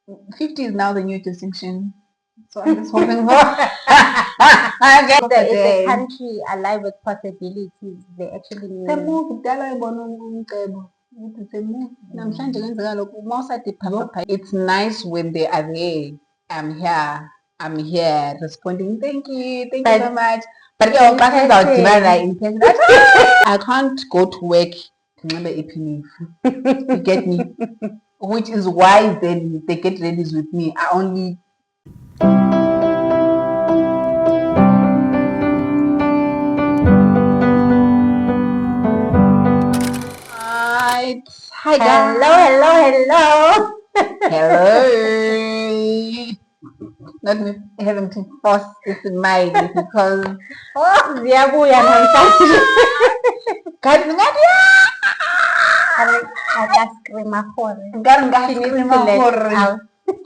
50 is now the new distinction. So I'm just hoping for just There is today. a country alive with possibilities. They actually mean it's nice when they are there. I'm here responding. Thank you so much. But in person. in person. I can't go to work. You get me? Which is why then they get ready with me. I only Hi guys. Hello. Hello. Not me having to force this in mind because Ziyabuya namhlanje. guys, Akaskrim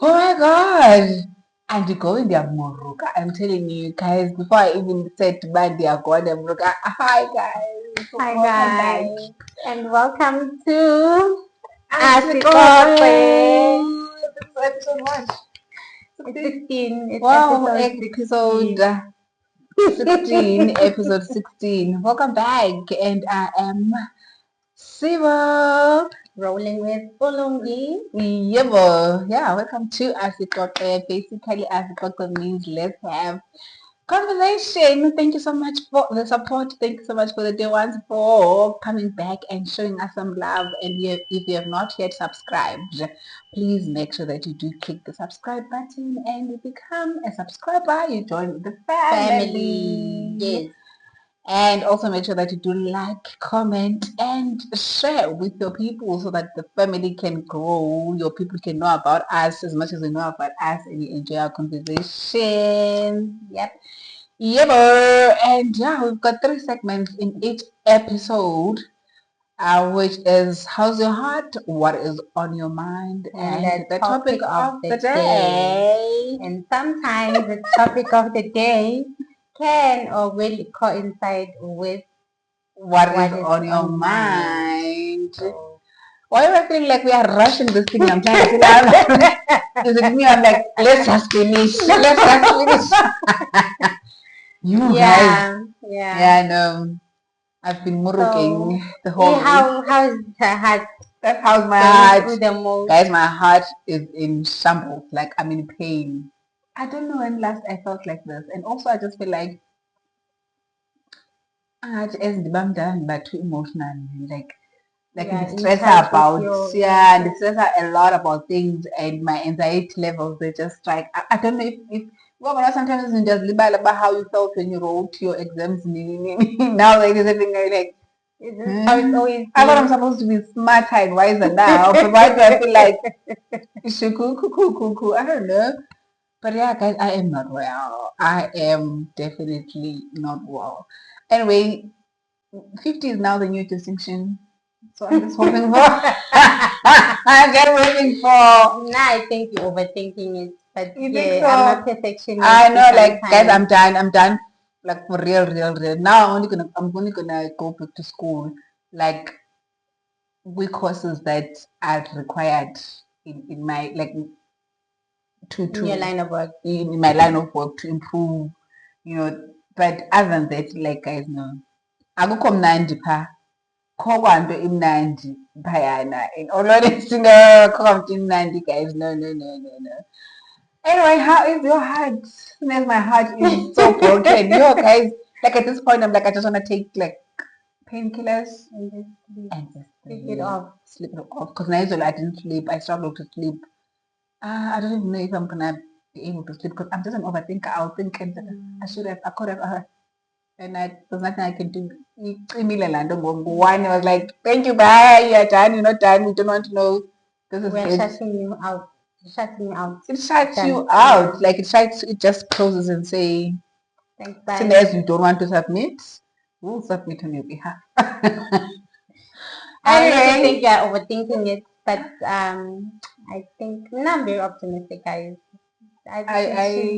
oh my god. And you go in their Moruka. I'm telling you guys, before I even said bye, they are going Moruka. Hi guys. Hi guys. And welcome to Asikope. This is episode what? 16. It's Wow, episode 16, episode 16. Welcome back, and I am Siva. Rolling with Ulungi. Yeah, welcome to Asikope. Basically, Asikope means let's have conversation. Thank you so much for the support. Thank you so much for the day ones for coming back and showing us some love. And if you have not yet subscribed, please make sure that you do click the subscribe button and you become a subscriber. You join the family. Yes. And also make sure that you do like, comment, and share with your people so that the family can grow. Your people can know about us as much as we know about us, and you enjoy our conversation. Yep. And yeah, we've got 3 segments in each episode, which is how's your heart, what is on your mind, and the topic of the day. And sometimes the topic of the day can or will coincide with what is on your mind. Why am I feeling like we are rushing this thing? I'm trying to is it me? I'm like, let's just finish. You guys. Yeah, I know. I've been muruking the whole week. How's her heart? How's my heart? Guys, my heart is in shambles. Like, I'm in pain. I don't know when last I felt like this. And also, I just feel like as but too emotional. Like the stress about the stress a lot about things, and my anxiety levels, they just like I don't know if well, sometimes you just libel about how you felt when you wrote your exams. Now like there's everything like how it's always I thought I'm supposed to be smarter and wiser now, but why do I feel like I don't know. But yeah, guys, I am not well. I am definitely not well. Anyway, 50 is now the new distinction. So I'm just hoping for I'm just hoping for I think you're overthinking it. But you yeah, think so? I'm not perfectionist. I know, like guys, I'm done. Like for real. Now I'm only gonna go back to school. Like with courses that are required in my like to in your line of work. In my line of work to improve, but other than that, like guys, no. Akukho mnandi pha. Kho kwanto imnandi phayana. In all honesty, no, kho kwanto imnandi, guys. No. Anyway, how is your heart? As my heart is so broken. Guys, like at this point, I'm like, I just want to take like painkillers and just sleep it off. Sleep it off. Because now I didn't sleep. I struggled to sleep. I don't even know if I'm gonna be able to sleep because I'm just an overthinker. I'll think and I could have, and there's nothing I can do. One was like, thank you, bye, you're done, you're not done, we don't want to know. We're shutting you out. Shutting you out. It shuts you out. Like it just closes and say, thanks, bye. Unless you don't want to submit, we'll submit on your behalf. I don't think you're overthinking it, but I think I'm very optimistic, guys.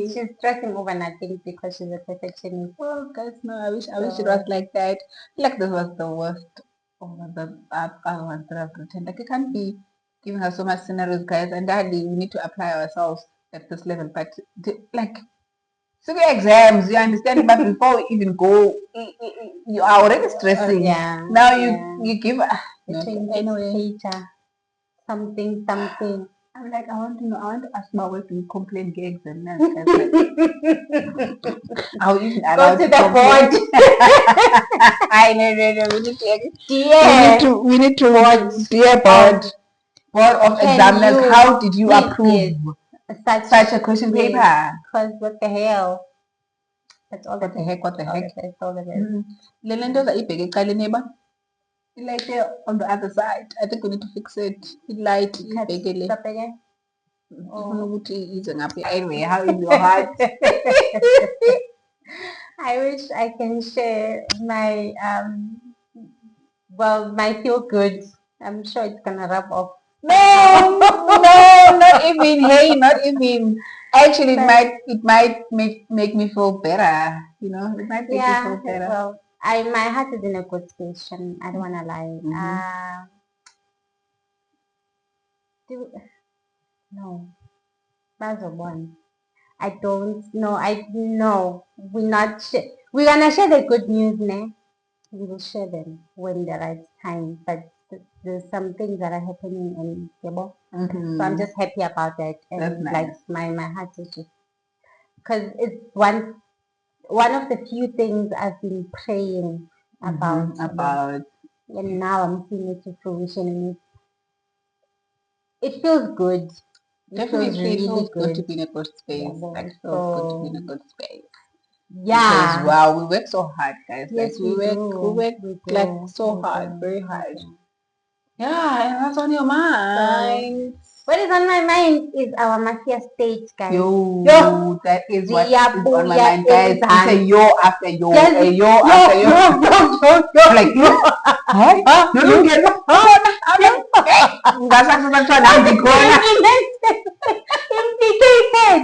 She's stressing over nothing because she's a perfectionist. Well, guys, no, I wish it was like that. Like this was the worst of the other ones that I've written. Like it can't be giving us so much scenarios, guys, and hardly we need to apply ourselves at this level. But like, so the exams, you understand? But before we even go, you are already stressing. Yeah. Now yeah. you give. Anyway. Something. I'm like, I want to know. I want to ask my wife to complain gigs and that. I'll even Go to the board. I know. We need to board. Dear board of examiners. How did you approve such a question paper? Because what the hell? That's all. What the heck? What the heck? That's all it is. Like on the other side. I think we need to fix it. Light. Anyway, how is your heart? I wish I can share my my feel good. I'm sure it's gonna rub off. No, not even. Hey, not even. Actually, it might make me feel better. You know, it might make me feel better. Well, my heart is in a good station. I don't wanna lie. No, that's a one. I don't know. I know we're not. We're gonna share the good news, ne? We will share them when the right time. But there's some things that are happening in Gabo. So I'm just happy about that. And nice. like my heart is just because it's one of the few things I've been praying about. And now I'm seeing it to fruition, and it feels good. Definitely, it feels good to be in a good space. Like, it feels good to be in a good space. Yeah. Because wow, we work so hard, guys. Yes, we work like so hard, very hard. Yeah, and what's on your mind? What is on my mind is our Mafia stage, guys. Yo, that is what is on my mind, guys. It's a yo after yo, a yo after yo. I'm like, huh? You don't get it? Implicated.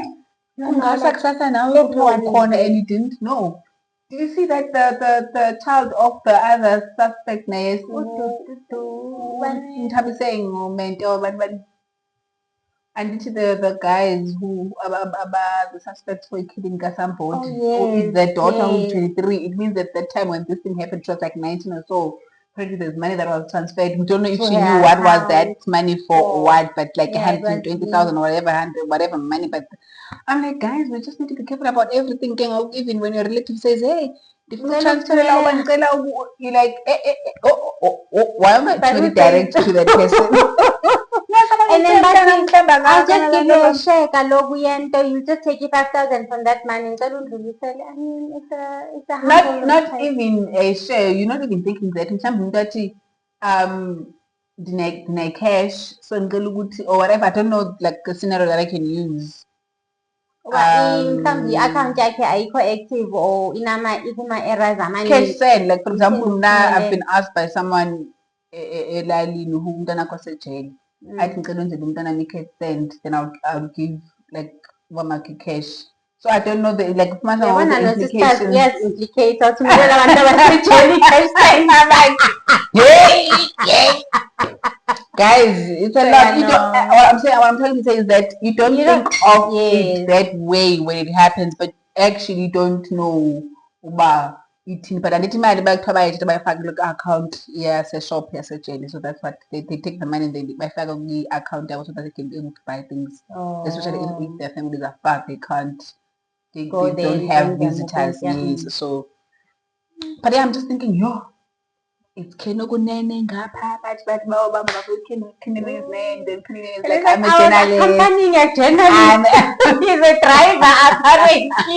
And you didn't know. Did you see that the child of the other suspect saying and the guys who about the suspects for killing somebody is the daughter who's 23. It means that the time when this thing happened she was like 19 or so. Apparently there's money that was transferred. We don't know if she knew what was that money for or what, but like 120,000 or whatever money. But I'm like, guys, we just need to be careful about everything. Even when your relative says, hey, if you transfer you're like, why am I really direct to that person? And then I'll just give you a share, you just take you 5,000 from that money. I mean, it's a not even a share. You're not even thinking that. In something that the cash, so or whatever. I don't know, like a scenario that I can use. Account yakhe ayikho active or ikuma errors amanye. Cash send, like for example, now I've been asked by someone elalini who umntana akho jail. I think I don't umntana cash send, then I'll give like one cash. So I don't know the like the implications. Yes, implicated. I'm like, yeah. Guys, it's a lot. You don't. What I'm trying to say is that you don't think of it that way when it happens, but actually you don't know. But I need to mind about my account. Yes, a shop, yes, a jail. So that's what they take the money and they my family account so that they can be able to buy things. Especially if their families are far, they can't. They don't have visitors. Yes, so. But yeah, I'm just thinking, yo. It's Kenogunene Ngapa, but Mobile name, then like I'm a journalist. He's a driver,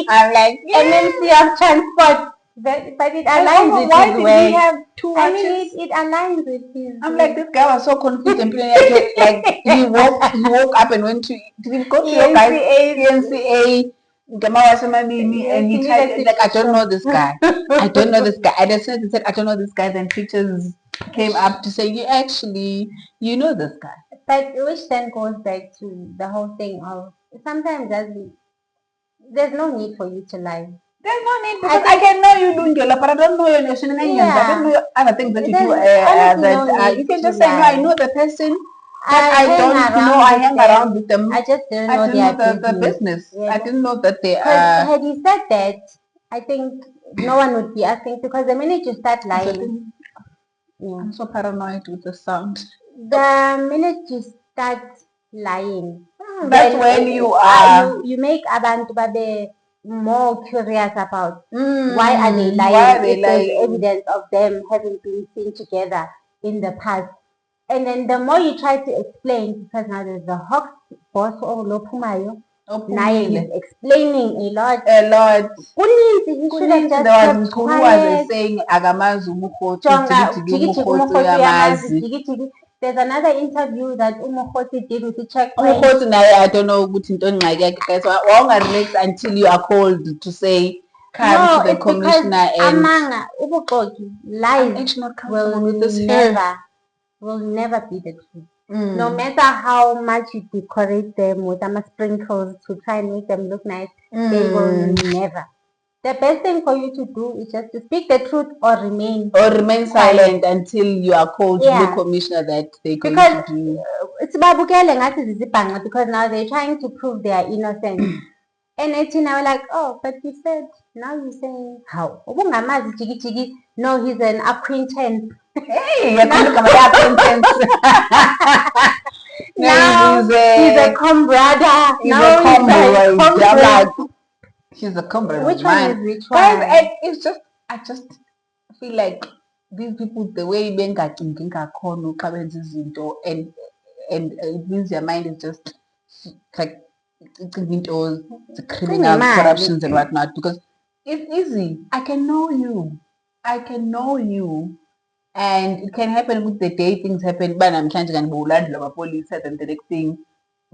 I'm like, MMC of transport. But it aligns with his way. He have two watches? I mean, it aligns with his. I'm like, this guy was so confident. Like he woke up and went to. Did he go to your guys? ENCA. And he tried like I don't know this guy. I don't know this guy. And as soon as he said I don't know this guy, then pictures came up to say you know this guy. But which then goes back to the whole thing of sometimes there's no need for you to lie. There's no need because I can know you doing but I don't know your nationality. I don't know other things that you do. You can just say no, I know the person. But I hang don't know. around I with hang them. around with them. I just didn't I know didn't know their the business. business. I Really. didn't know that they Because are. had you said that, I think no one would be asking, because the minute you start lying, yeah, I'm so paranoid with the sound. the minute you start lying, That's then when you are. you make abantu babe more curious about why are they Why lying are they if there's lying? evidence of them having been seen together in the past. And then the more you try to explain, because now there's the Hawks boss or Lopumayo, now he's Ophumile. explaining a lot. A lot. He should have Kuninzi, just there was kept Mkhulu was quiet. saying akamazi umukhosi, Jonga, jiki jiki jiki umukhosi umukhosi uyamazi, uyamazi. jiki jiki. There's another interview that Umukhosi did with the checkpoint. Umukhosi naye I don't know ukuthi into engxaki yakhe guys. Wawunga-relax until you are called to say come No, to the it's because commissioner and amanga ubuxoki I'm lies actually not will comfortable with this hair. never be the truth. No matter how much you decorate them with sprinkles to try and make them look nice, they will never. The best thing for you to do is just to speak the truth or remain Or remain silent until you are called to the Yeah, commissioner that they're going because to do. it's babukele ngathi zizibhanga, because now they're trying to prove they are innocent. And it's now like, oh, but you said, now you're saying how? Ubungamazi jiki jiki. No, he's an acquaintance. Hey, you're going to come acquaintance. Now he's a comrade. He's Now a he's a comrade. I'm like, comrade. he's a comrade Which of one is mine. which Guys, one? it's just, I just feel like these people, the way bengacingi ngakhona xa benza izinto, and it means their mind is just like into the criminal Kunemali. corruptions and whatnot, because it's easy. I can know you. I can know you. And it can happen with the day things happen. Uba namhlanje kanti bowulandela amapolisa, then the next thing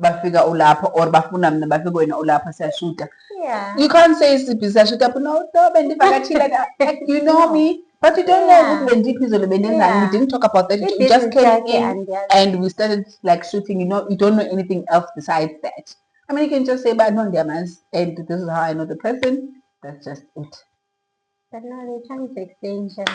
bafika ulapha or bafuna mna bafika wena ulapha siyashuta. Yeah. You can't say siphi siyashuta but no bendivakatshile like you know No. me, but you don't know ukuthi bendiphizolo bendenzani. We didn't talk about that. We just came in and we started like shooting. You don't know anything else besides that. I mean, you can just say, but no, Diamas, and this is how I know the person. That's just it. But now they're trying to explain them.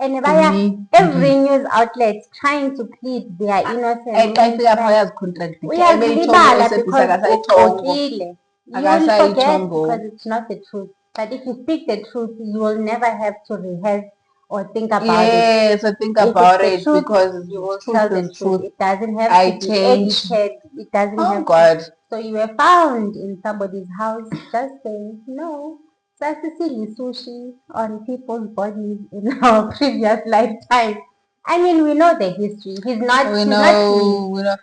And Me, every news outlet trying to plead their innocence. I think I've contradicted. Uyazilibala because ugxokile. You will forget Akasayithongo. because it's not the truth. But if you speak the truth, you will never have to rehearse or think about it. Yes, so think If about it's the it truth, because you will truth tell the is truth. truth. It doesn't have I to be change. edited. It doesn't Oh have God. to. So you were found in somebody's house just saying, no, Sasisili sushi on people's bodies in our previous lifetime. I mean, we know the history. He's not We clean. know.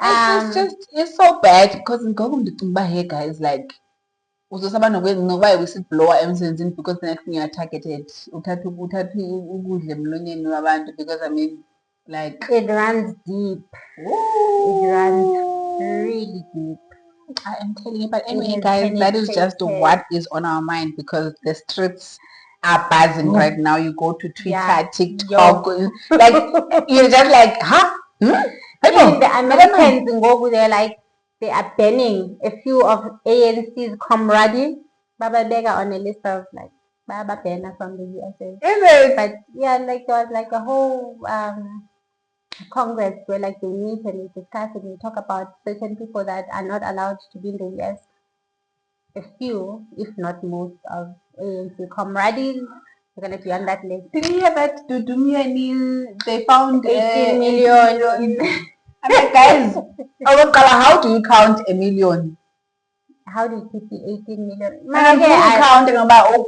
It's so bad because in Gokumba here guys like uzosaba noba i-whistleblower emsebenzini because the next thing you are targeted. Uthatha ukudla emlonyeni wabantu because I mean like it runs deep. It runs really deep. I am telling you, but anyway, guys, that is just what is on our mind because the streets are buzzing right now. You go to Twitter, TikTok, like you're just like, huh? Even the Americans in Gogu, they're like, they are banning a few of ANC's comrades. Baba Bega on a list of like Baba Banner from the USA. Is it? But yeah, like there was like a whole Congress where like they meet and they discuss and they talk about certain people that are not allowed to be in the US. A few, if not most, of ANC comrades are gonna be on that list. Did you hear that? They found 18 million. I'm like, guys, how do you count a million? How do you keep the 18 million? And I'm counting about,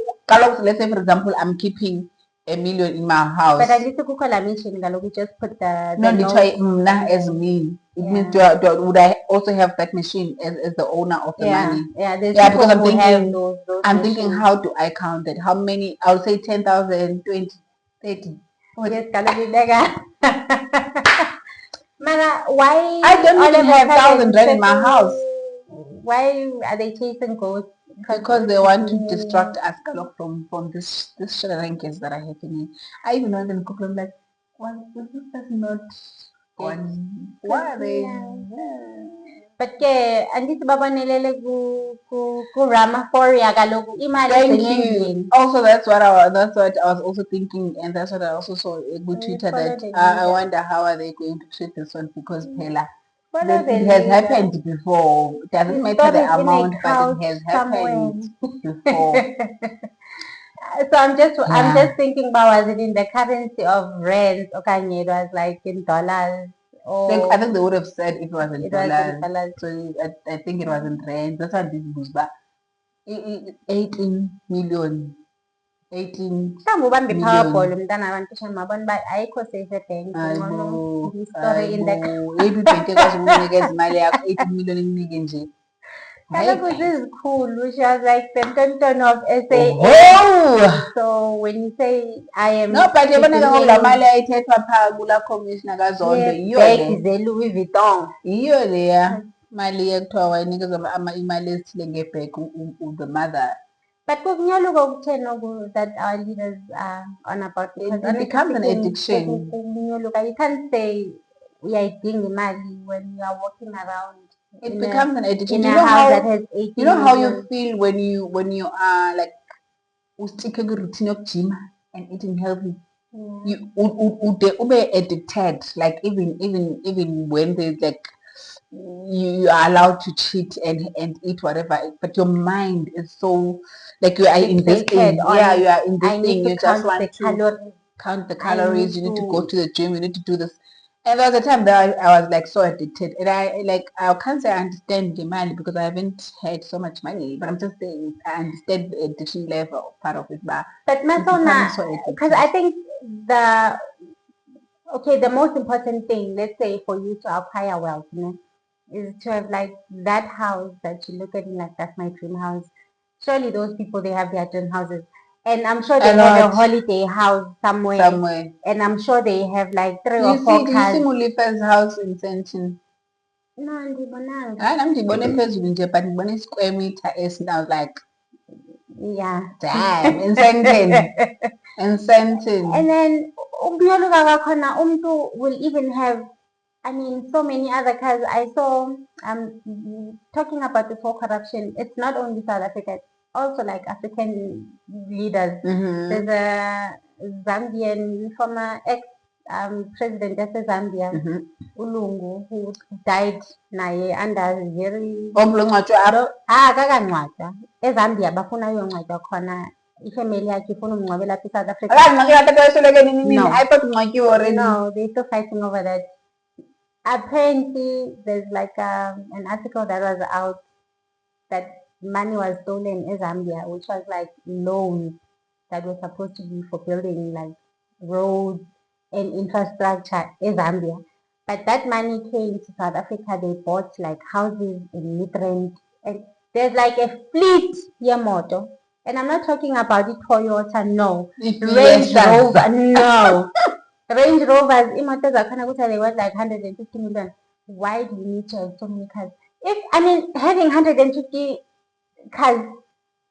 let's say for example, I'm keeping a million in my house. But I need to cook a mission. We just put the no, as me. It means would I also have that machine as the owner of the money? Yeah, because I'm thinking, those I'm thinking, how do I count it? How many? I would say 10,000, 20, 30. Yes, Mana, why? I don't even have 1,000 rand in my house. Why are they chasing ghosts? Because they want to distract us from this shenanigans that are happening. I even know them couple like, well, this is not one. Why are they? But ke andito babanelele ku Ramaphoria kaloku imali Thank you. Also, that's what I was also thinking, and that's what I also saw with Twitter that I wonder how are they going to treat this one because Pela. Follow then the it has leader. happened before. It doesn't The matter story is the in a amount, but it couch has somewhere. happened before. So I'm Yeah. just thinking about, was it in the currency of rands, or it was like in dollars, I or think they would have said if it was in it was in dollars. dollars. So I think it was in Mm. rand. That's what this was, but 18 million. 18 Mhlawumbe ubambe i-Powerball million. umntana abantu shamabona uba ayikho safe ebhenki Hayibo, ngcono i-story in hayibo. the Yeyiphi ibhenki ekwazi ukukunikeza imali yakho 18 million ikunike nje? Hey kaloku guys. zizikhulu. She was like the tonton of SAA. Oh! So when you say I am No, but yabona ke ngoku laa bringing mali ayithethwa phaa kulaa commissioner kaZondo, yiyo le. yeebhegi ze-Louis Vuitton. Yiyo leya mali ekuthiwa wayinikeza imali ezithile ngebheki the mother. But kukunyoluka okutheni oku that our leaders are on about, because It becomes an addiction. kukunyoluka. You can't say uyayidinga imali when you are walking around It in becomes an addiction. in Do you a know house that how has 18 you know how you million. feel when you are like ustick routine yokujima and eating healthy? You ube addicted, like even when there's like you are allowed to cheat and eat whatever, but your mind is so like you are in this Fixated thing. Yeah, on, you are in this I thing. need to You just count want the to calories. count the I calories. need You need to go to. to the gym. You need to do this. And there was a time that I was like so addicted, and I can't say I understand the money because I haven't had so much money, but I'm just saying I understand the addiction level part of it, but But it becomes Masona, so because addictive. I think the the most important thing, let's say, for you to acquire wealth, is to have like that house that you look at and like, that's my dream house. Surely those people, they have their dream houses, and I'm sure A they have a lot holiday house somewhere, somewhere. and I'm sure they have like three Do or you see? four Do you see cars. Mulipa's house in Sentin? No, ndibonanga. Hayi nami ndibone phezulu nje but ndibone i-square meter and I was like, Yeah. damn, in Sentin. In Sentin. And then ukunyoluka kwakhona, umntu will even have, I mean, so many other cars. I saw, talking about this whole corruption, it's not only South Africa, it's also like African leaders. There's a Zambian former ex-president of Zambia, Ulungu, who died naye under very Omlungcwatshwa apho. kakangcwatywa. EZambia bafuna uyongcwatywa khona. Ifamily yakhe ifuna umngcwabela apha eSouth Africa. Akangcwatywa tato wayesweleke nini nini. No. I thought ungcwatyiwe already. No, they're still fighting over that. Apparently, there's like an article that was out that money was stolen in Zambia, which was like loans that were supposed to be for building like roads and infrastructure in Zambia. But that money came to South Africa. They bought like houses in Midrand, and there's like a fleet Yamato. And I'm not talking about the Toyota, no. Range Rover, no. Range Rovers, imoto zakhona ukuthi they worth like 150 million. Why do you need to have so many cars? Having 150 cars,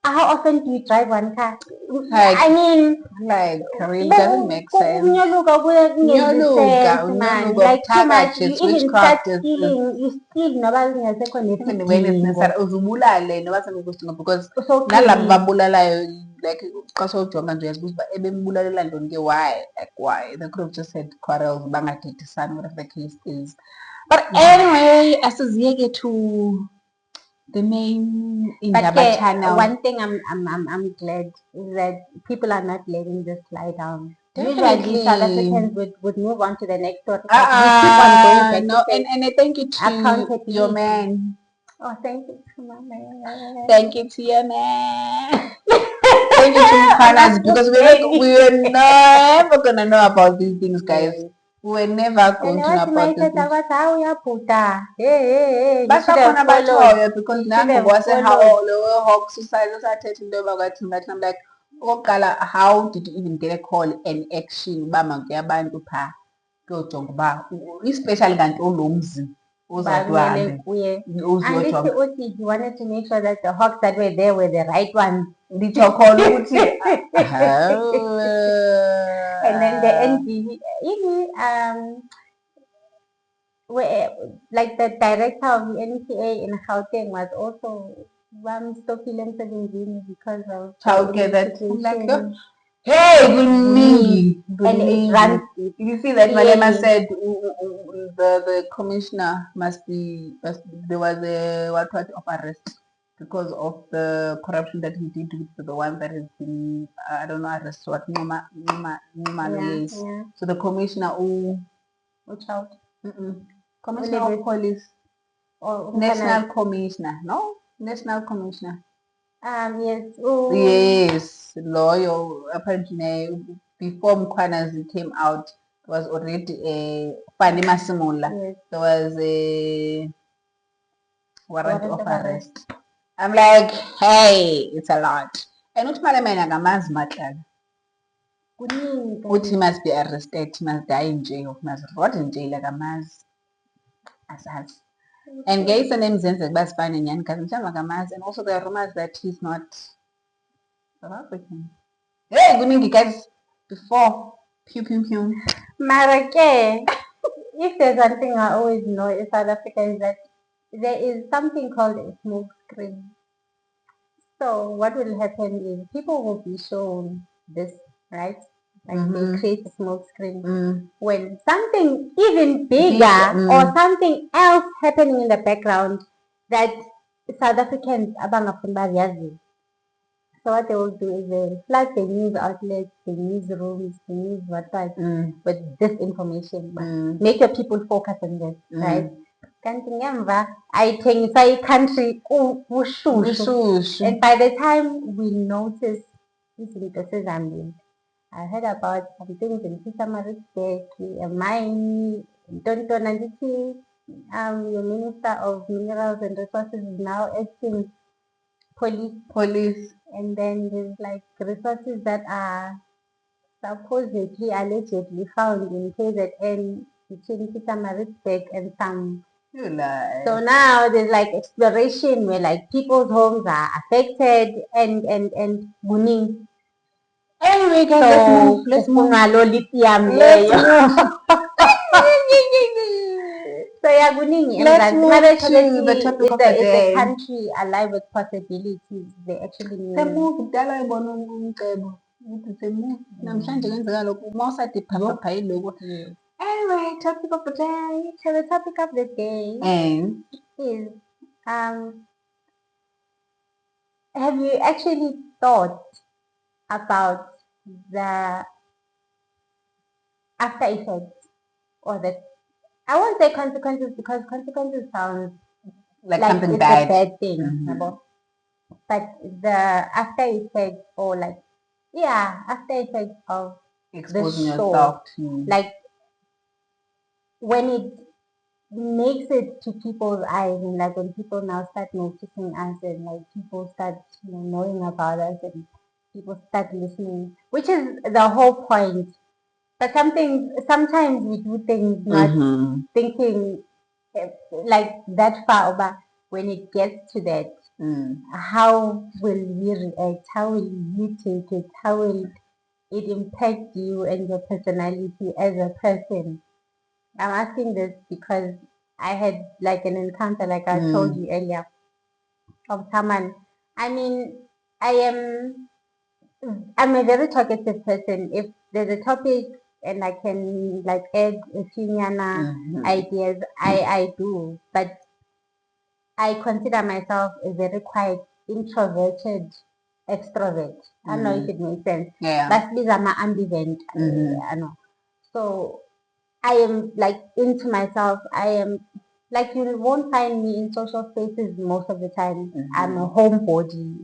how often do you drive one car? Like, I mean, like it doesn't make sense. Kunyoluka kuye kungezi sense, man. Like too much. You even start stealing. You steal noba kungasekho even when it's nesidingo. necessary uzubulale noba sengekho because Okay. nalabo babulalayo like xa sowujonga nje uyazibuza uba ebembulalela ntoni ke why, like why they could have just said quarrels bangadedisani, whatever the case is. But anyway, asiziyeke to the main Indaba channel. One thing I'm glad is that people are not letting this lie down. Definitely. Usually South Africans would move on to the next story. We keep on going back no, to and I thank you to your man. Oh, thank you to my man. Thank you to your man. Thank you to Mkhwanazi, because we were never gonna know about these things, guys. We were never going to know about these things. Basakhona batshoyo because nangoku wasehawo lo Hawk Society usathetha into yoba kwathi ngathi I'm like, okokuqala, how did you even get a call and action uba makuye abantu phaa kuyojonga uba especially kanti olo mzi uzawuthi uhambe uziyojonga. He wanted to make sure that the hawks that were there were the right ones. Nditsho khona ukuthi and then the NGV, like the director of the NPA in Gauteng was also stokile emsebenzini because of that. Hey, kuningi. And it runs deep. You see that Malema said the commissioner there was a what of arrest because of the corruption that he did with the one that has been I don't know arrest what Yeah, yes. yeah. So the commissioner Watch out. commissioner of police Or national commissioner no national commissioner yes. Oh, yes loyal apparently before Mkhwanazi came out was already a Fani Masimula. yes. There was a warrant Warrant of of arrest. arrest. I'm like, hey, it's a lot. And uthi malemena ngamazi matlala. Kuningi Uthi he guys. must be arrested, he must die in jail, he must rot in jail akamazi. Asazi. And gay name zenzeka basifane nyani because mhlawumbe akamazi. And also there are rumors that he's not South African. Hey, kuningi guys. Before pew pew pew. Marake, if there's one thing I always know in South Africa is that there is something called a smoke screen. So what will happen is people will be shown this, right? Like they create a smoke screen. When something even bigger or something else happening in the background that South Africans abangafuni bayazi. So what they will do is they flood the news outlets, the newsrooms, the news websites with this information. Make your people focus on this, right? Kanti ngemva ayithengisa i-country kushushu. And by the time we notice izinto sezambile, I heard about some things in Pietermaritzburg, a mine, Tonton Andithi, your Minister of Minerals and Resources is now acting police. And then there's like resources that are supposedly, allegedly found in KZN between Pietermaritzburg and some. So now there's like exploration where like people's homes are affected and Buning. Anyway, guys, So let's move. lithium Let's move. So yeah, kuningi Let's move to the is topic of the is day. the country alive with possibilities? They actually knew. Kudala ayibona umcebo ukuthi semove namhlanje kwenzeka lokhu uma usathi phapha yiloko. Anyway, topic of the day. So the topic of the day is have you actually thought about the after effects or the I won't say consequences because consequences sounds like something it's bad. a bad Thing, but the after effects or like after effects of exposing the show, yourself to like when it makes it to people's eyes and like when people now start noticing us and like people start knowing about us and people start listening, which is the whole point. But sometimes we do things not thinking like that far, but when it gets to that, how will we react? How will you take it? How will it impact you and your personality as a person? I'm asking this because I had like an encounter, like I told you earlier, of someone. I mean, I'm a very talkative person. If there's a topic and I can like add a few ideas, I do. But I consider myself a very quiet, introverted extrovert. I don't know if it makes sense. yeah. But these are my ambivert. I know. So I am like into myself. I am like you won't find me in social spaces most of the time. I'm a homebody.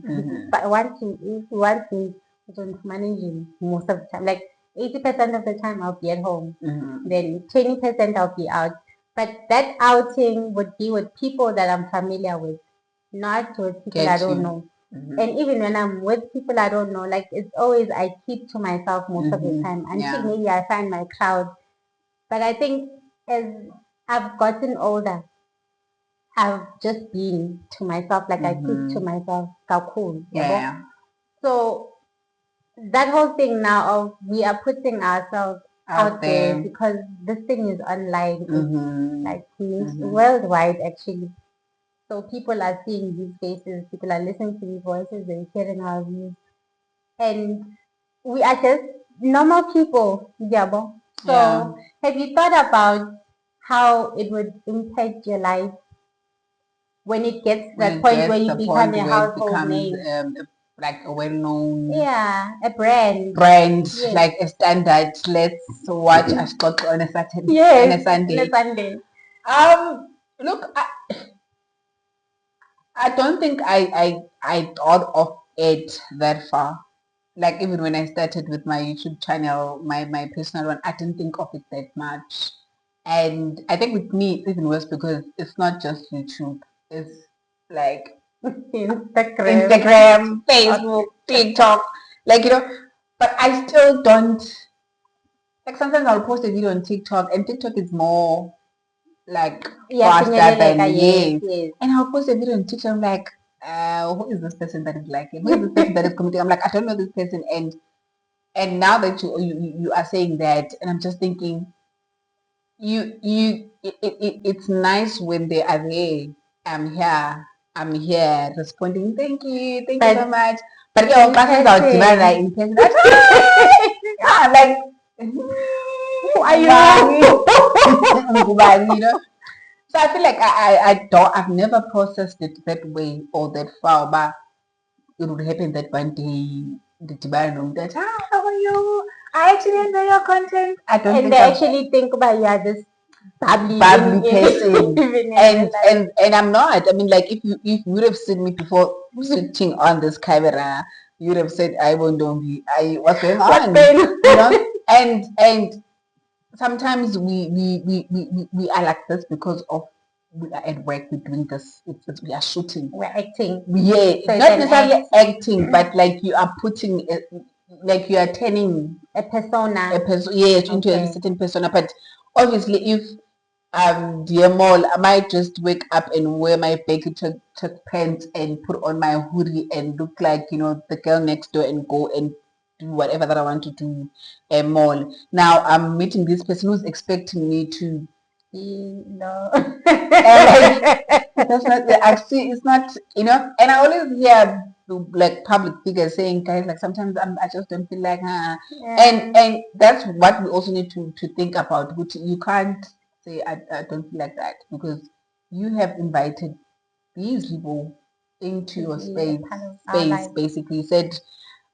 But if you want me to managing most of the time, like 80% of the time I'll be at home. Then 20% I'll be out. But that outing would be with people that I'm familiar with, not with people I don't know. And even when I'm with people I don't know, like it's always I keep to myself most of the time until maybe I find my crowd. But I think as I've gotten older, I've just been to myself, like I keep to myself, cool. Yeah. So that whole thing now of we are putting ourselves out there because this thing is online, it's like worldwide actually. So people are seeing these faces, people are listening to these voices, they're hearing our views, and we are just normal people, Yabo. So have you thought about how it would impact your life when it gets to When that it point where gets you the become point a where it household becomes name. like a well-known Yeah, a brand. brand, Yes. like a standard. Let's watch a spot on a Saturday, on a Yes, on a Sunday. Sunday. Look, I don't think I thought of it that far. Like even when I started with my YouTube channel, my personal one, I didn't think of it that much. And I think with me it's even worse because it's not just YouTube. It's like Instagram. Instagram, Facebook, Okay. TikTok, like but I still don't like sometimes I'll post a video on TikTok and TikTok is more like faster Iyafinyeleleka, than yes, yes. yes. And I'll post a video on TikTok. I'm like, who is this person that is liking? Who is this person that is commenting? I'm like, I don't know this person. And now that you are saying that, and I'm just thinking, it's nice when they are there. I'm here, responding. Thank you so But much. But in classes out person. in person. Yeah, like Who are ngubani? you? Ngubani, So I feel like I've never processed it that way or that far, but it would happen that one day the Tibaran that hi, how are you? I actually enjoy your content. I don't And think they I've actually think about yeah, this bubbly bubbly person. even in real life. And I'm not. I mean, like if you would have seen me before switching on this camera, you would have said, "I won't don't be. What's going What's on?" going on? And sometimes we are like this because of we are at work. We're doing this. We are shooting. We're acting. Yeah, So it's not an necessarily act, acting, but like you are putting, like you are turning a persona. a person, yes, into a Okay. certain persona. But obviously, if dear mall, I might just wake up and wear my baggy tuck pants and put on my hoodie and look like the girl next door and go and do whatever that I want to do at mall. Now I'm meeting this person who's expecting me to No. and like that's not actually it's not and I always hear like public figures saying guys like sometimes I just don't feel like Yeah. and that's what we also need to think about which you can't say I don't feel like that because you have invited these people into To your be a space part of our space life. basically said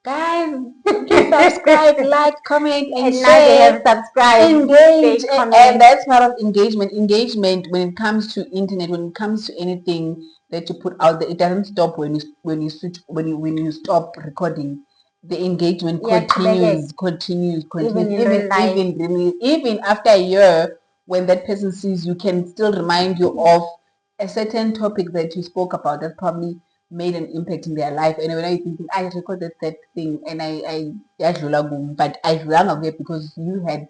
guys please subscribe like comment and And now they share have subscribed. engage They and comment. that's part of engagement when it comes to internet when it comes to anything that you put out there it doesn't stop when you switch when you stop recording the engagement Yeah, even continues in real life. even after a year when that person sees you can still remind you of a certain topic that you spoke about that probably made an impact in their life and when you're thinking I recorded that thing and I yadlula kum, but I ran away because you had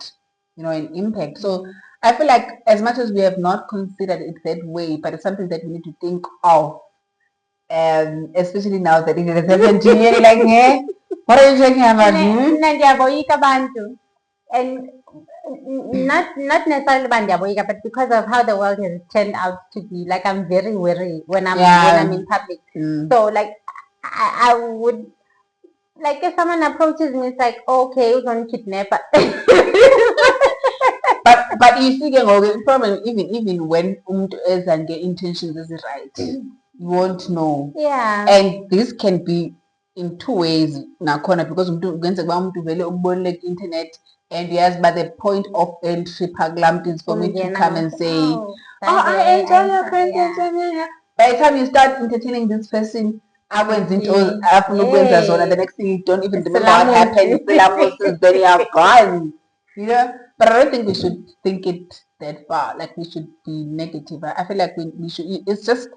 an impact. So I feel like as much as we have not considered it that way, but it's something that we need to think of, especially now that it has happened to you. Like, hey, what are you talking about? Ndiyaboyika bantu. And not necessarily bandiyaboyika, but because of how the world has turned out to be, like I'm very wary when I'm Yeah. in public. So like I would like if someone approaches me, it's like okay, we're going to kidnap. But you see, the problem even when umuntu eza intentions is right, you won't know. Yeah. And this can be in two ways nakhona because umuntu kuyenzeka uba umuntu vele ubonile ku-internet and yes, but the point of entry phakula is for me to come and say, oh, I enjoy your yeah. content. By the time you start entertaining this person, akwenza into Okay. afuna ukwenza zona, the Hey. next thing you don't even remember what Salamuzi. happened. Silamuses, then you are gone. But I don't think we should think it that far. Like we should be negative. I feel like we should. It's just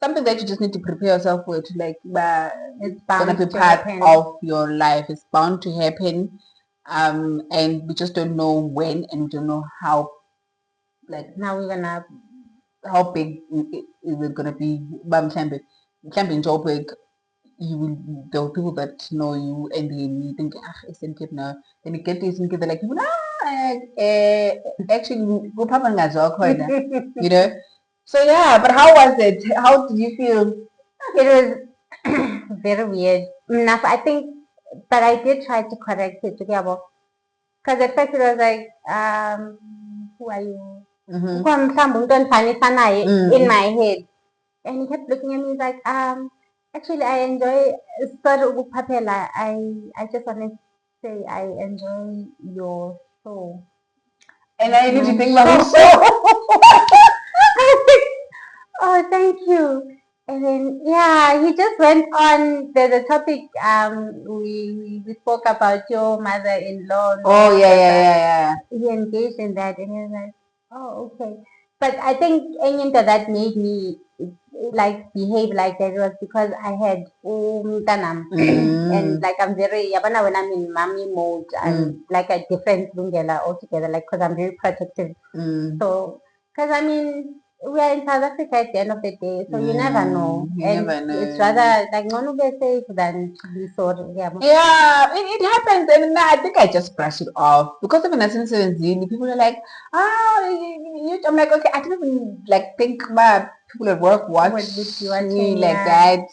something that you just need to prepare yourself for. To like, It's gonna bound be to part happen. of your life. It's bound to happen. And we just don't know when, and we don't know how. Like now we're gonna how big is it gonna be? But mhlambe job work. You will there are people that know you and then you think it's in kid now then you get to some kid they're like actually so yeah but how was it how did you feel it was very weird enough I think but I did try to correct it together because at first it was like who are you in my head. And he kept looking at me like, actually I enjoy I just want to say I enjoy your show. And I need to My think about show. so. Oh, thank you. And then yeah, he just went on the topic. We spoke about your mother-in-law. Oh yeah. He engaged in that, and he was like, oh, okay. But I think any that made me like behave like that was because I had tanam, and like I'm very yabana when I'm in mommy mode, I'm like a different lungela altogether, like because I'm very protective. So, because I mean, we are in South Africa at the end of the day, so you never know. You And never it's know. rather like no be safe than to be sorry. Yeah, it happens, and I think I just brush it off because even as in 17, people are like, I'm like, okay, I didn't even like think my people at work watch me like that,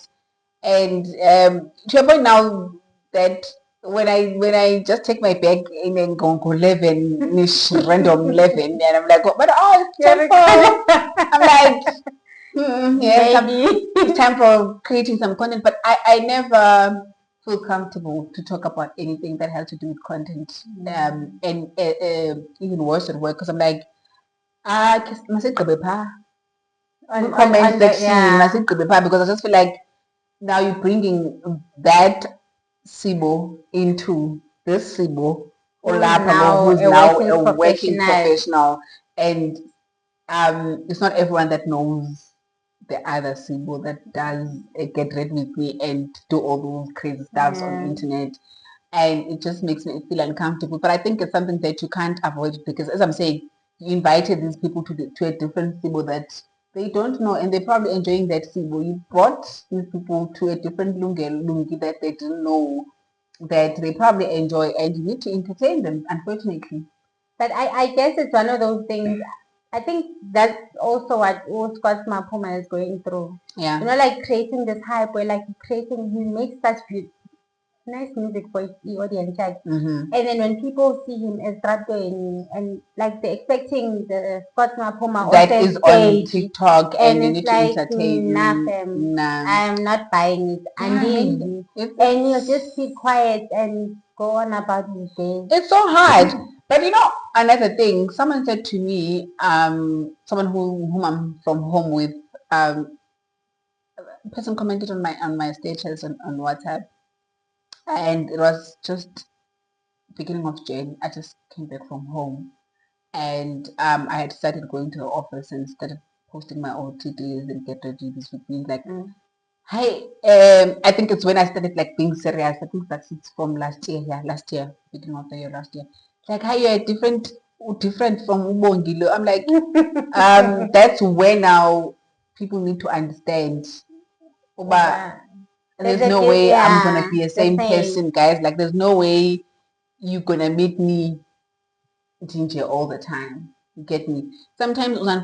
and to a point now that when I just take my bag in and go 11 niche random 11, and I'm like, but it's temple. I'm like, yeah, it's time for creating some content, but I never feel comfortable to talk about anything that has to do with content, and even worse at work because I'm like, must it go on comment section, must it go because I just feel like now you're bringing that Sibo into this Sibo Olapalo, who's now a working professional, and it's not everyone that knows the other Sibo that does get ready with me and do all those crazy stuffs on the internet, and it just makes me feel uncomfortable. But I think it's something that you can't avoid because, as I'm saying, you invited these people to a different Sibo that they don't know, and they're probably enjoying that Sibo. You brought these people to a different lungi that they didn't know that they probably enjoy, and you need to entertain them, unfortunately. But I guess it's one of those things. I think that's also what Scott Mapuma is going through. Yeah. You know, like creating this hype where like he makes such nice music for the audience. And then when people see him as Trato and like they're expecting the Scott Mapuma that is on TikTok and you need to entertain. I'm not buying it. And he'll just keep quiet and go on about his day. It's so hard. But another thing, someone said to me, someone whom I'm from home with, a person commented on my status on WhatsApp, and it was just beginning of Jan. I just came back from home, and I had started going to the office and started posting my OTDs and get ready this with me like. Hi, I think it's when I started like being serious. I think that's from last year, beginning of the year last year. Like, hi, you're different from Ubongilo. I'm like, that's where now people need to understand. But there's no way I'm gonna be the same person, guys. Like, there's no way you're gonna meet me ginger all the time. You get me? Sometimes my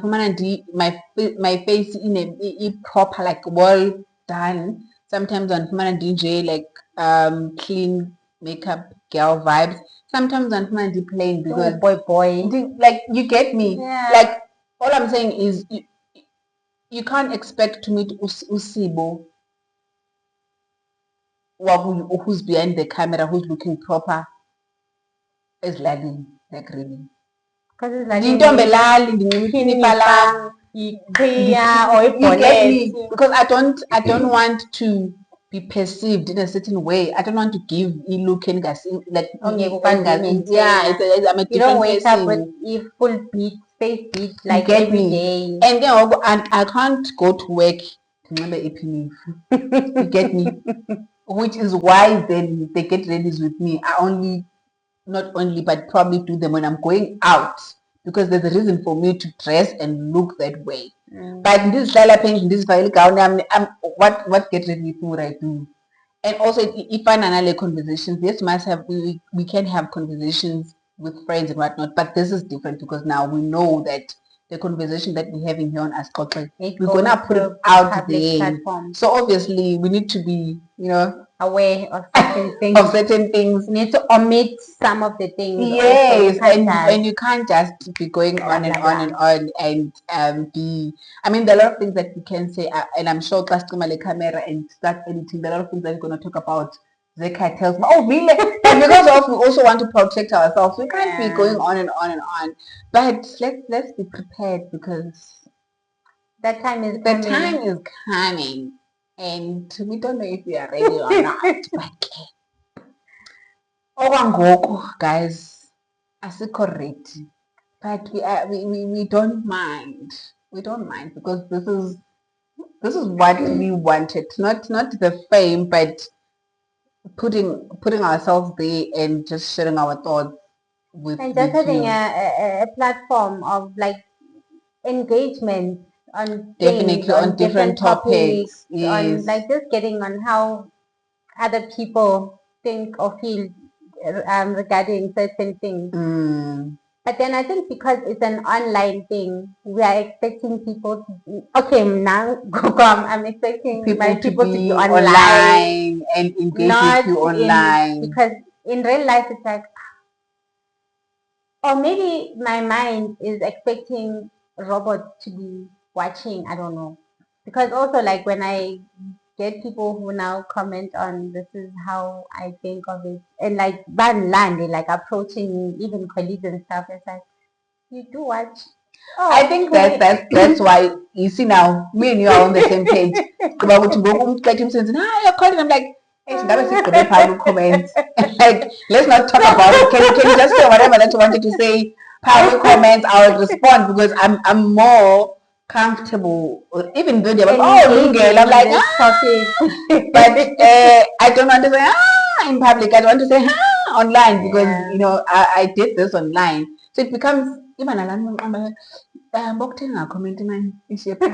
face in a proper like well done. Sometimes on Fumana DJ like clean makeup girl vibes. Sometimes on Fumana D plain because boy. Like you get me? Yeah. Like all I'm saying is you can't expect to meet Usibo who's behind the camera, who's looking proper, is lagging, like really. You get me? Because I don't want to be perceived in a certain way. I don't want to give looking like I'm a different you don't wake person. Up with full beat, face beat like every day. And then I can't go to work. You get me? Which is why then they get ready with me. Not only, but probably do them when I'm going out because there's a reason for me to dress and look that way. But in this this I'm what get ready with what I do. And also, if I analyze conversations, yes, we can have conversations with friends and whatnot, but this is different because now we know that the conversation that we're having here on Ask Culture, we're gonna put it out there. So obviously, we need to be, aware of certain of things. certain things. You need to omit some of the things also. You Yes, can't just and you can't just be going blah on and blah on blah. and on and be. I mean, there are a lot of things that we can say, and I'm sure Kastumale camera and start editing. There are a lot of things that we're going to talk about. Zeka tells me, oh really? But because of we also want to protect ourselves, we can't be going Yeah. on and on and on. But let's be prepared because That time is the time coming. is coming, and we don't know if we are ready or not. But okwangoku, guys, asikho ready. But we don't mind. We don't mind because this is what we wanted. Not the fame, but putting ourselves there and just sharing our thoughts And just with having you. a platform of like engagement on things, Definitely on on different different topics, topics. on Yes. like just getting on how other people think or feel regarding certain things. Mm, But then I think because it's an online thing, we are expecting people to, okay, now I'm expecting my people to people to be be online, online and engage with not you in, online. because in real life it's like, or maybe my mind is expecting robot to be watching, I don't know. Because also like when I get people who now comment on this is how I think of it, and like van land, like approaching me, even colleagues and stuff, it's like, you do watch. I Oh, think that's okay. that's that's why you see now me and you are on the same page. Kuba ukuthi ngoku umntu xa Simpson, hi, you're calling. I'm like, hey, ngabe sigqibe phaa comments. Like, let's not talk about it. Can you just say whatever that you wanted to say? Paa comments, I'll respond because I'm more comfortable. Even though they're like, oh, Lungel, Engaging I'm in like, this topic. but I don't want to say in public. I don't want to say online because Yeah. I did this online. So it becomes even a bokuthenga comment manje ishare pha.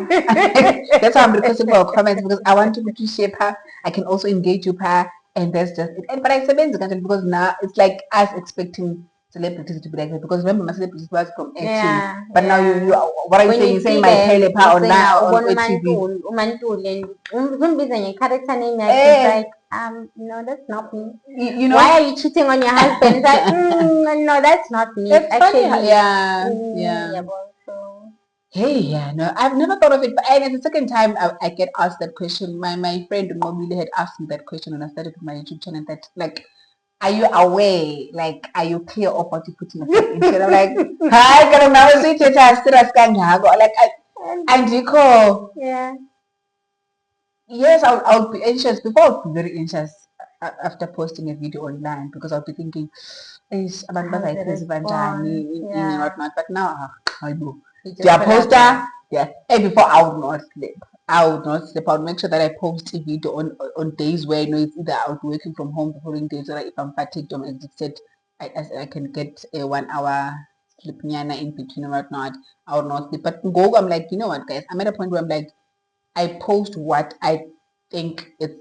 That's why I'm requesting for comments because I want to share pha. I can also engage you pha, and that's just it. And but I sebenzi kanjani because now it's like us expecting celebrities to be like that because remember my celebrities was from acting, Yeah, but now you yeah. what are you When saying? you You're saying see my them, pele pha online ugcina on ubona TV. umantuli and umbiza nge-character name yakhe, it's Eh, like, no, that's not me. you Why know, are you cheating on your husband? It's like, no, that's not me. it's funny. Actually, Yeah, yeah, yeah. but so Hey, yeah, no, I've never thought of it. But and it's the second time I get asked that question. My friend Mobile had asked me that question when I started with my YouTube channel. That like, are you aware? Like, are you clear of what you're putting yourself into? And I'm like, hi, can I now see it? Like, and you call. yeah, Yes, I'll be anxious. Before I'll be very anxious after posting a video online because I'll be thinking, "Eish, abantu how's the bazayipheza kanjani response? and Yeah, whatnot." But now, hayibo. you They just are put out there. poster. Yeah. And before I would not sleep. I would not sleep. I would make sure that I post a video on days where it's either I'll be working from home the following days or if I'm fatigued or exhausted, I can get a 1 hour sleep in between and whatnot. I would not sleep. But go, I'm like, you know what, guys? I'm at a point where I'm like, I post what I think it's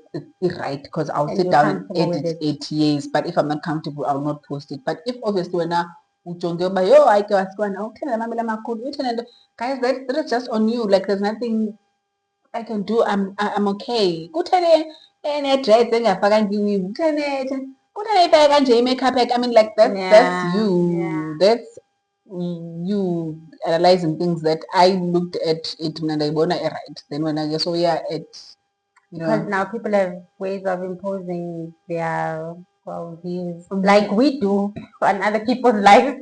right because I'll And sit you're down and comfortable with edit it. it, yes. But if I'm not comfortable, I'll not post it. But if obviously when I ujonge uba yo ayike wasikwana uthena lamamela amakhulu uthena nto guys that is just on you like there's nothing I can do. I'm okay. Kutheni dress engafakanga iweave kutheni ifake kanje i-makeup yakhe. I mean like that's Yeah, you. yeah. That's you analyzing things that I looked at it mna ndayibona right. Then when I just saw yeah at Because now people have ways of imposing their views, like mm, we do on other people's lives.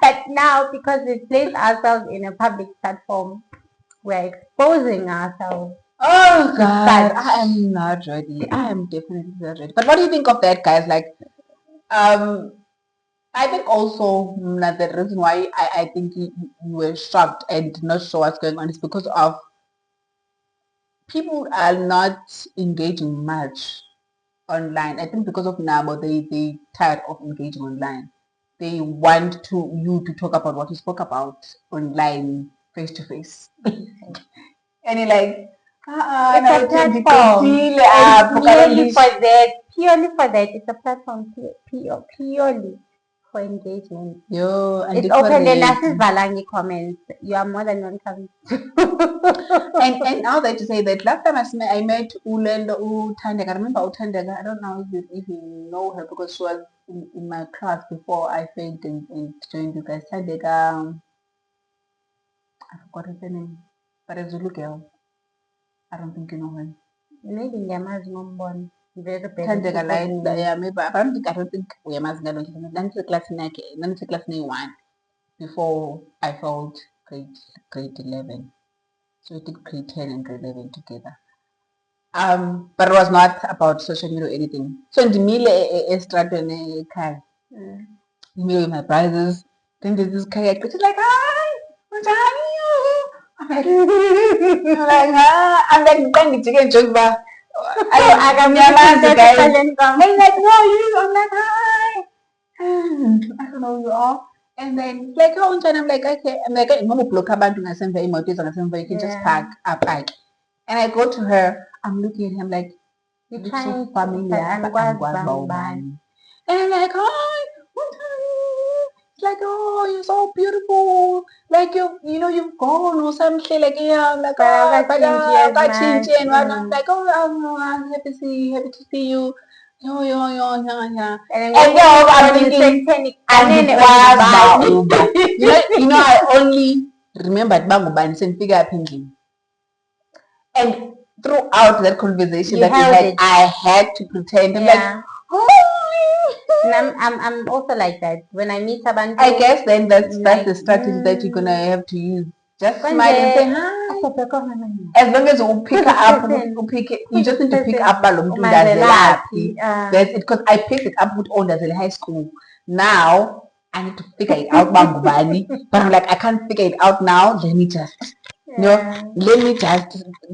But now, because we place ourselves in a public platform, we're exposing ourselves oh to God, such. I am not ready. I am definitely not ready. But what do you think of that, guys? Like, um, I think also the reason why I think you were shocked and not sure what's going on is because of people are not engaging much online. I think because of now, they tired of engaging online. They want you to talk about what you spoke about online face to face. And you're like, It's a no, platform, and purely for that, it's a platform purely for engagement. Yo, and It's open and asizvalangi comments. You are more than welcome. and now that you say that, last time I met Ulendo Utandega. I remember Utandega. I don't know if you know her because she was in my class before I failed and joined you guys. Tandega, I forgot her name, but a Zulu girl. I don't think you know her. Maybe Yama's mom born. Very Tandega, like, yeah, maybe. I don't think we must get on. Then to class one before I failed grade 11. So we did grade 10 and grade 11 together. But it was not about social media or anything. So ndimile estradweni ekhaya. Ndimile with my brothers. Then there's this guy, she's like, hi, what's you? I'm like, I'm like, ndijike njengoba akanyamazi guys. I'm like, no, you. I'm like, hi. I don't know who you are. And then like, oh, and I'm like, okay. I'm like, noma ublock abantu ngasemva imoto ngasemva, you can just park up. And I go to her, I'm looking at him like, you're look trying so familiar, but and I'm like, hi, what are you? It's like, oh, you're so beautiful. Like you've gone or something. Like, yeah, I'm like, oh, but and I'm like, oh, I'm happy to see you. Yo, yeah. And I'm thinking, I only remembered Bangubani and figure pinking. And throughout that conversation that we had, I had to pretend. I'm like, I'm also like that. When I meet someone, I guess then that's the strategy that you're gonna have to use. Just smile and say hi. As long as you pick up, you just need to pick up that's it. Because I picked it up with Ondazeli High School. Now I need to figure it out, Bangubani. But I'm like, I can't figure it out now. Let me just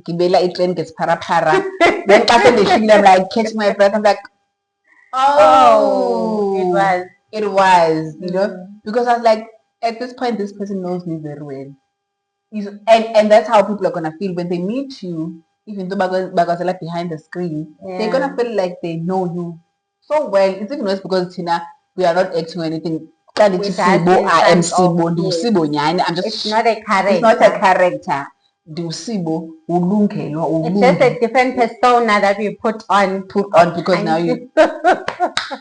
gibela itrain gets para. Then after the shit, I'm like catching my breath. I'm like, it was, because I was like, at this point, this person knows me very well. And that's how people are gonna feel when they meet you, even though Bagazela behind the screen, they're gonna feel like they know you so well. It's even worse because we are not acting or anything. I am Sibo Nyani. It's not a character. It's not a character. It's just a different persona that we put on because now you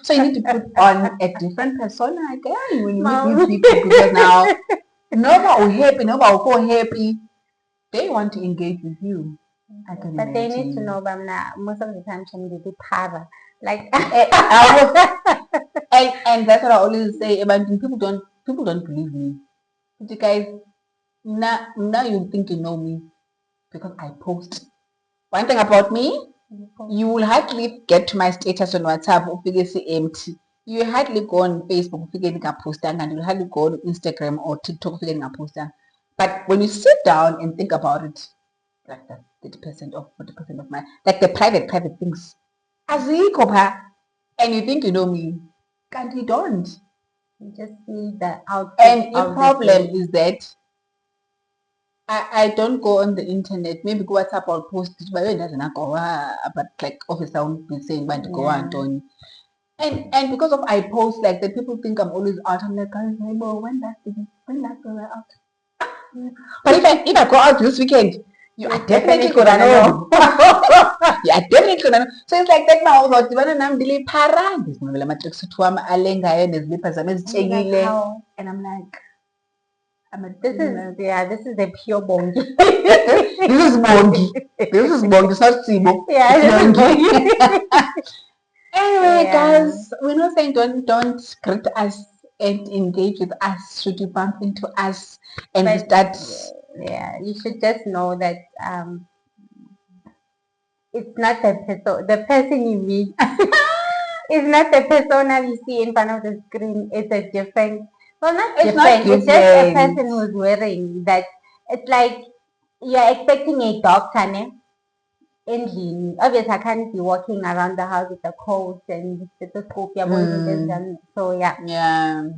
so you need to put on a different persona again when you meet these people, because now nobody happy, they want to engage with you. But they need to know most of the time can be para. Like and that's what I always say about people don't believe me. But you guys, now you think you know me because I post. One thing about me, you will hardly get to my status on WhatsApp ufike empty. You hardly go on Facebook ufike ngapostanga, and you hardly go on Instagram or TikTok ufike ngapostanga. But when you sit down and think about it, like that 30% or 40% of my, like the private things, azikho pha, and you think you know me, and you don't. You just need the output. And the problem is that I don't go on the internet. Maybe go WhatsApp or post it, but it doesn't go. But like officer I won't be saying, but go on. And because of I post like that, people think I'm always out. I'm like, guys, when last go out? But if I go out this weekend, you are definitely gonna know. You are definitely gonna know. So it's like that now. But when I'm really para, this movie matrix to alenga and there's slippers and I'm like. This is a pure bongi. This is bongi. It's not Sibo. Yeah, it's bongi. Anyway, guys, we're not saying don't greet us and engage with us should you bump into us and start. Yeah, you should just know that it's not the person you meet. It's not the persona you see in front of the screen. It's a different. Well, it's different. It's just a person who's wearing that. It's like you're expecting a doctor, ne? Obviously, I can't be walking around the house with a coat and stethoscope. So yeah. Yeah.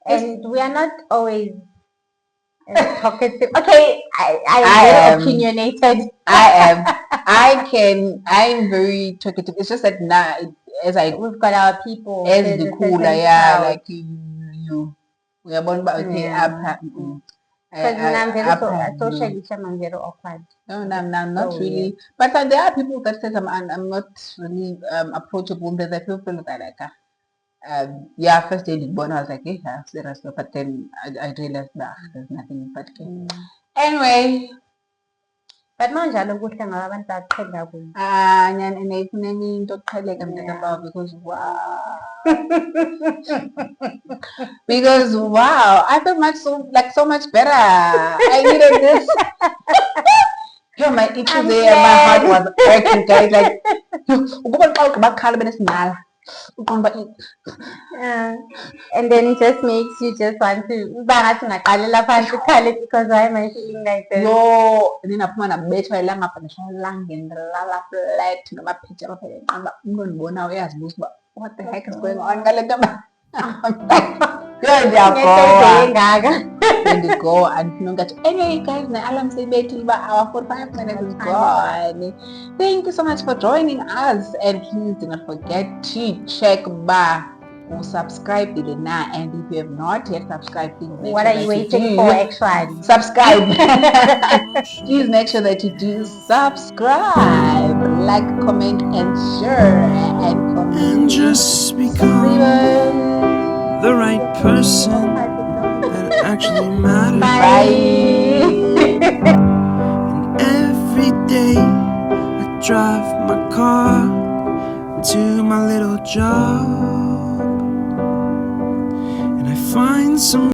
And we are not always talkative. Okay, I am very opinionated. I am. I'm very talkative. It's just that now, as I, We've got our people. as There's the a cooler, certain yeah, crowd. like we are born, but okay, Yeah. Because I'm very blue. socially, I'm very awkward. No, no, no, not So weird. really. But there are people that says I'm not really approachable. There's a few people that I like. Yeah, first day born, I was like, yeah, serious. But then I realized that there's nothing but anyway. But manje kuhle ngoba abantu baqhela kuyo. Nifuna into okuqheleka mntakababa because wow. Because wow, I feel so much better. I needed this. Yo, my heart was breaking, guys. Like, and then it just makes you just want to because why am I feeling like this? Yo, and then aphuma nabethwa ilanga apha elangeni ndilala flat ngamaphitsha apha enqaba umntu ondibona uyazibuza uba what the heck is going on ngale nto ndiyago andifuna ungathi anyway guys ne-alarm seyibethile uba our 45 minutes is gone. Thank you so much for joining us, and please do not forget to check subscribe now, and if you have not yet subscribed, please make what sure are you that waiting for actually? Subscribe. Please make sure that you do subscribe, like, comment, and share, and just become the right person that actually matters. Bye. And every day I drive my car to my little job, and I find some